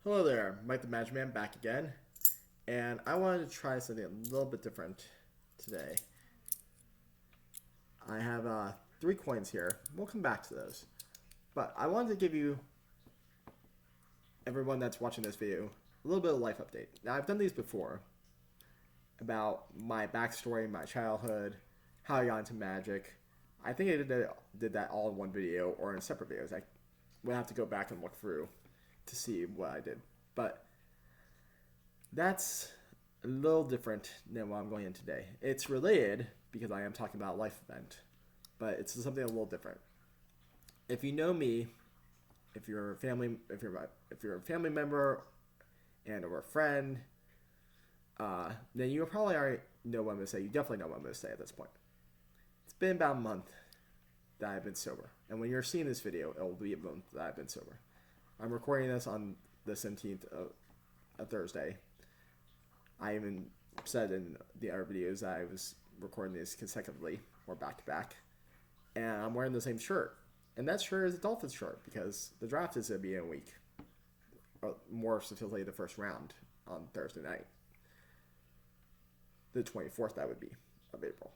Hello there, Mike the Magic Man back again, and I wanted to try something a little bit different today. I have three coins here. We'll come back to those, but I wanted to give you, everyone that's watching this video, a little bit of life update. Now I've done these before about my backstory, my childhood, how I got into Magic. I think I did that all in one video or in separate videos. I would have to go back and look through to see what I did, but that's a little different than what I'm going in today. It's related because I am talking about a life event, but it's something a little different. If you know me, if you're a family member and or a friend, then you probably already know what I'm gonna say. You definitely know what I'm gonna say at this point. It's been about a month that I've been sober, and when you're seeing this video, it will be a month that I've been sober. I'm recording this on the 17th of a Thursday. I even said in the other videos that I was recording these consecutively or back to back, and I'm wearing the same shirt. And that shirt is a Dolphins shirt because the draft is going to be in a week, or more specifically the first round on Thursday night, the 24th that would be of April.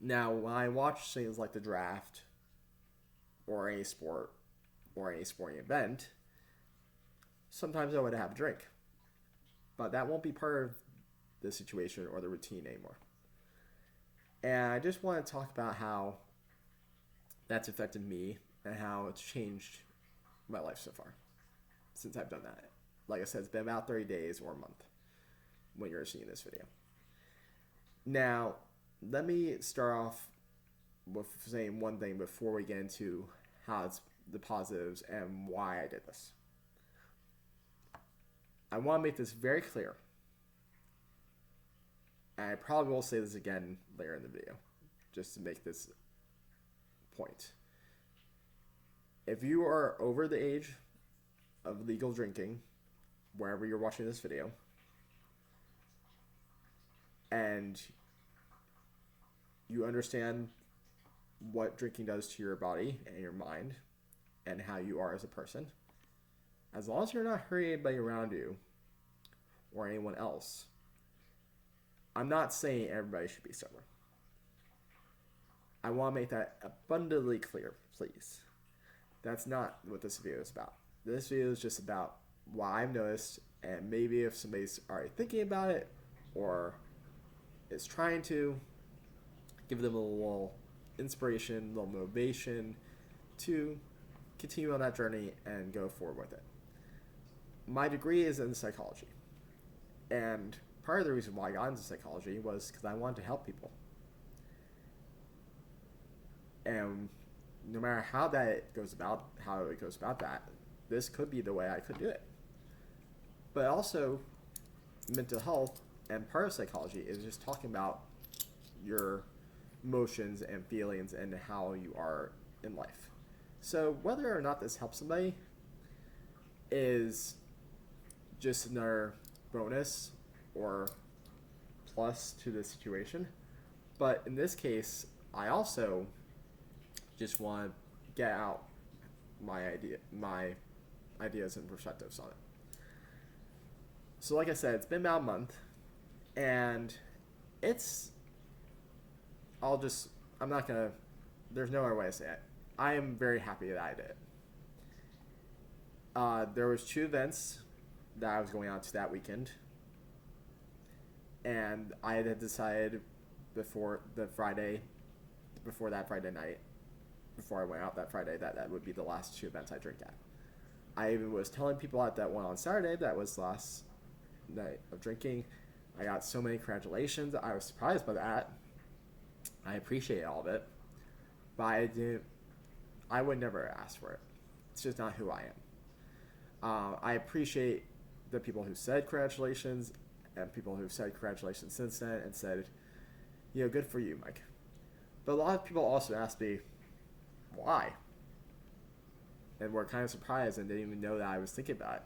Now, when I watch things like the draft or any sport or any sporting event, sometimes I would have a drink. But that won't be part of the situation or the routine anymore. And I just want to talk about how that's affected me and how it's changed my life so far since I've done that. Like I said, it's been about 30 days or a month when you're seeing this video. Now, let me start off with saying one thing before we get into how it's the positives and why I did this. I want to make this very clear. And I probably will say this again later in the video, just to make this point. If you are over the age of legal drinking, wherever you're watching this video, and you understand what drinking does to your body and your mind and how you are as a person, as long as you're not hurting anybody around you or anyone else, I'm not saying everybody should be sober. I want to make that abundantly clear, please. That's not what this video is about. This video is just about what I've noticed, and maybe if somebody's already thinking about it or is trying to, give them a little inspiration, a little motivation to continue on that journey and go forward with it. My degree is in psychology, and part of the reason why I got into psychology was because I wanted to help people. And no matter how it goes about that, this could be the way I could do it. But also, mental health and part of psychology is just talking about your emotions and feelings and how you are in life. So whether or not this helps somebody is just another bonus or plus to the situation. But in this case, I also just want to get out my ideas and perspectives on it. So like I said, it's been about a month, and there's no other way to say it. I am very happy that I did it. There was two events that I was going on to that weekend, and I had decided before that Friday night, before I went out that Friday, that would be the last two events I drink at. I even was telling people at that one on Saturday that was the last night of drinking. I got so many congratulations. I was surprised by that. I appreciate all of it, but I would never ask for it. It's just not who I am. I appreciate the people who said congratulations and people who said congratulations since then and said, good for you, Mike. But a lot of people also asked me why, and were kind of surprised and didn't even know that I was thinking about it.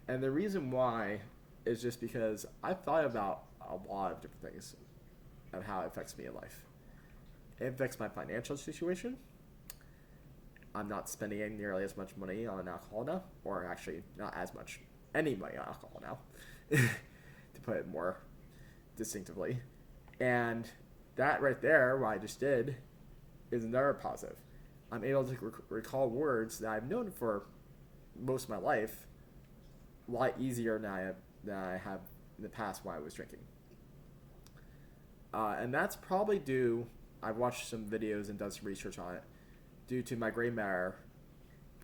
And the reason why is just because I've thought about a lot of different things of how it affects me in life. It affects my financial situation. I'm not spending nearly as much money on alcohol now, or actually not as much any money on alcohol now, to put it more distinctively. And that right there, what I just did, is another positive. I'm able to recall words that I've known for most of my life a lot easier than I have in the past when I was drinking. And that's probably due, I've watched some videos and done some research on it, due to my gray matter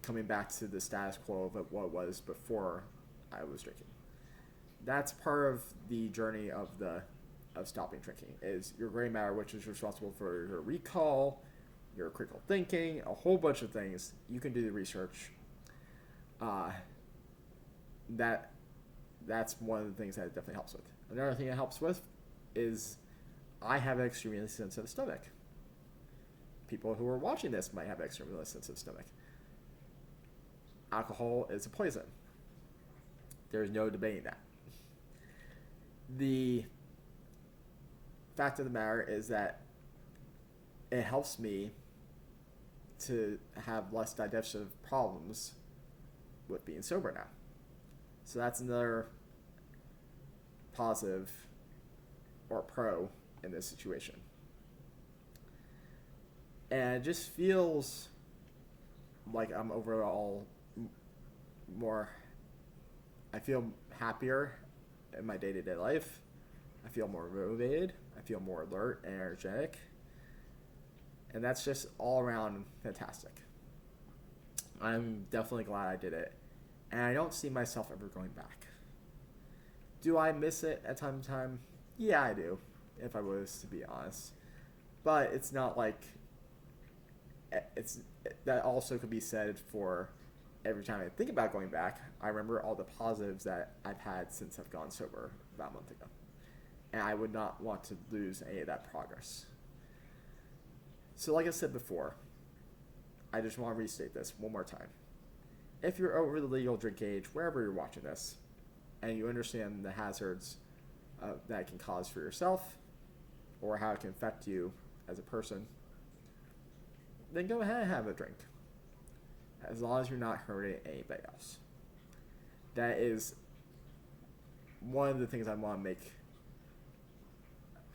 coming back to the status quo of what it was before I was drinking. That's part of the journey of stopping drinking, is your gray matter, which is responsible for your recall, your critical thinking, a whole bunch of things. You can do the research. That's one of the things that it definitely helps with. Another thing it helps with is I have an extremely sensitive stomach. People who are watching this might have an extremely sensitive stomach. Alcohol is a poison. There's no debating that. The fact of the matter is that it helps me to have less digestive problems with being sober now. So that's another positive or pro in this situation. And it just feels like I'm overall more, I feel happier in my day-to-day life. I feel more motivated. I feel more alert and energetic. And that's just all around fantastic. I'm definitely glad I did it. And I don't see myself ever going back. Do I miss it at time to time? Yeah, I do, if I was to be honest. But it's not like that also could be said for every time I think about going back. I remember all the positives that I've had since I've gone sober about a month ago. And I would not want to lose any of that progress. So like I said before, I just want to restate this one more time. If you're over the legal drink age, wherever you're watching this, and you understand the hazards that it can cause for yourself, or how it can affect you as a person, then go ahead and have a drink. As long as you're not hurting anybody else. That is one of the things I want to make,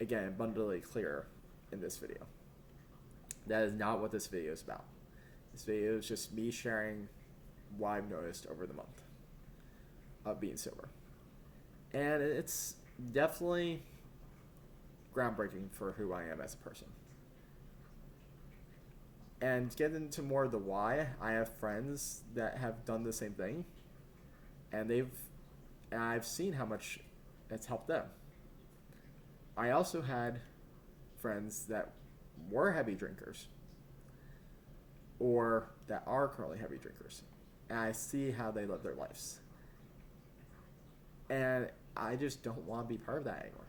again, abundantly clear in this video. That is not what this video is about. This video is just me sharing what I've noticed over the month of being sober. And it's definitely groundbreaking for who I am as a person. And get into more of the why, I have friends that have done the same thing, and I've seen how much it's helped them. I also had friends that were heavy drinkers, or that are currently heavy drinkers, and I see how they live their lives. And I just don't want to be part of that anymore.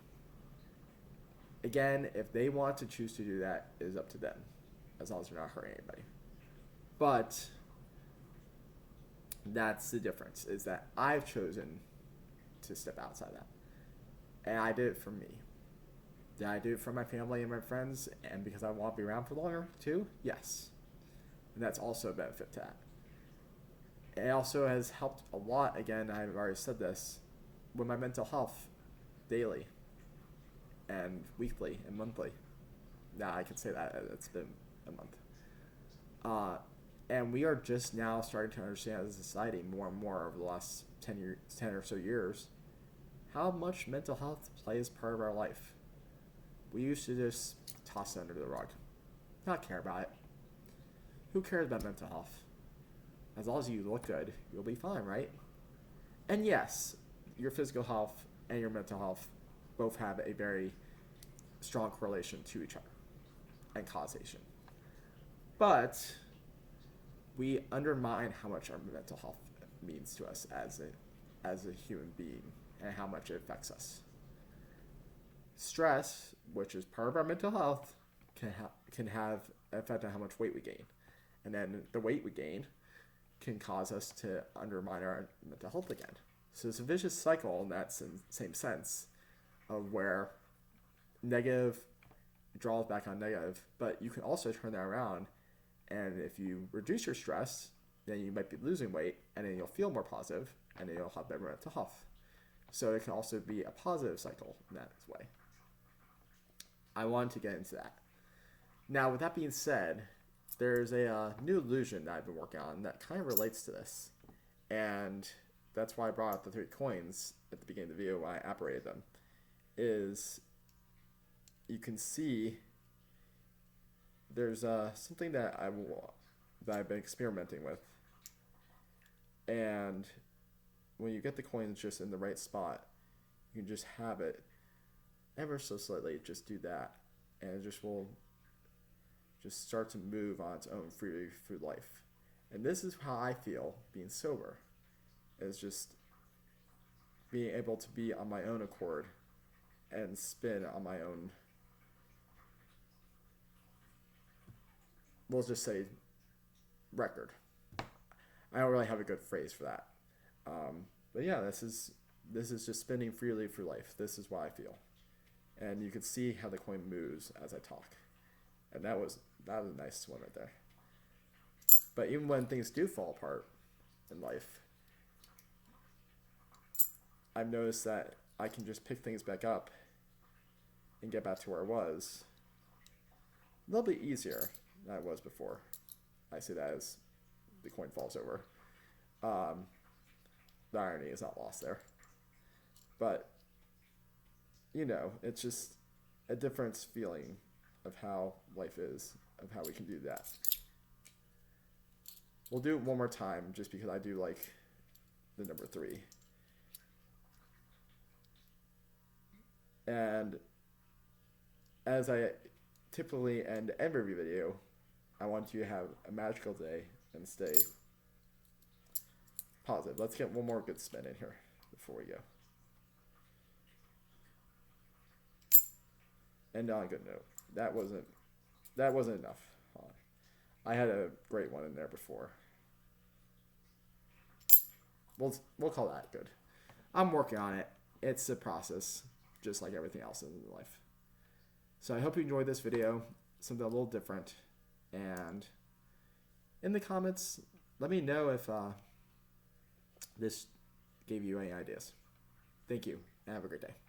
Again, if they want to choose to do that, it is up to them, as long as they're not hurting anybody. But that's the difference, is that I've chosen to step outside that. And I did it for me. Did I do it for my family and my friends, and because I want to be around for longer too? Yes. And that's also a benefit to that. It also has helped a lot, again, I've already said this, with my mental health daily and weekly and monthly. Now I can say that it's been a month. And we are just now starting to understand as a society more and more over the last 10 or so years how much mental health plays part of our life. We used to just toss it under the rug, not care about it. Who cares about mental health? As long as you look good, you'll be fine, right? And yes, your physical health and your mental health both have a very strong correlation to each other and causation. But we undermine how much our mental health means to us as a human being and how much it affects us. Stress, which is part of our mental health, can have an effect on how much weight we gain. And then the weight we gain can cause us to undermine our mental health again. So it's a vicious cycle in that same sense of where negative draws back on negative, but you can also turn that around And if you reduce your stress, then you might be losing weight, and then you'll feel more positive, and then you'll have better mental health. So it can also be a positive cycle in that way. I wanted to get into that. Now, with that being said, there's a new illusion that I've been working on that kind of relates to this. And that's why I brought up the 3 coins at the beginning of the video when I operated them. Is you can see there's something that I've been experimenting with. And when you get the coins just in the right spot, you can just have it ever so slightly, just do that, and it just will just start to move on its own freely through life. And this is how I feel being sober, is just being able to be on my own accord and spin on my own, we'll just say, record. I don't really have a good phrase for that. But yeah, this is just spinning freely through life. This is what I feel. And you can see how the coin moves as I talk. And that was a nice one right there. But even when things do fall apart in life, I've noticed that I can just pick things back up and get back to where I was a little bit easier than I was before. I say that as the coin falls over. The irony is not lost there. But, you know, it's just a different feeling of how life is, of how we can do that. We'll do it one more time just because I do like the number 3. And as I typically end every video, I want you to have a magical day and stay positive. Let's get one more good spin in here before we go. And on a good note. That wasn't enough. I had a great one in there before. We'll call that good. I'm working on it. It's a process, just like everything else in life. So I hope you enjoyed this video, something a little different. And in the comments, let me know if this gave you any ideas. Thank you, and have a great day.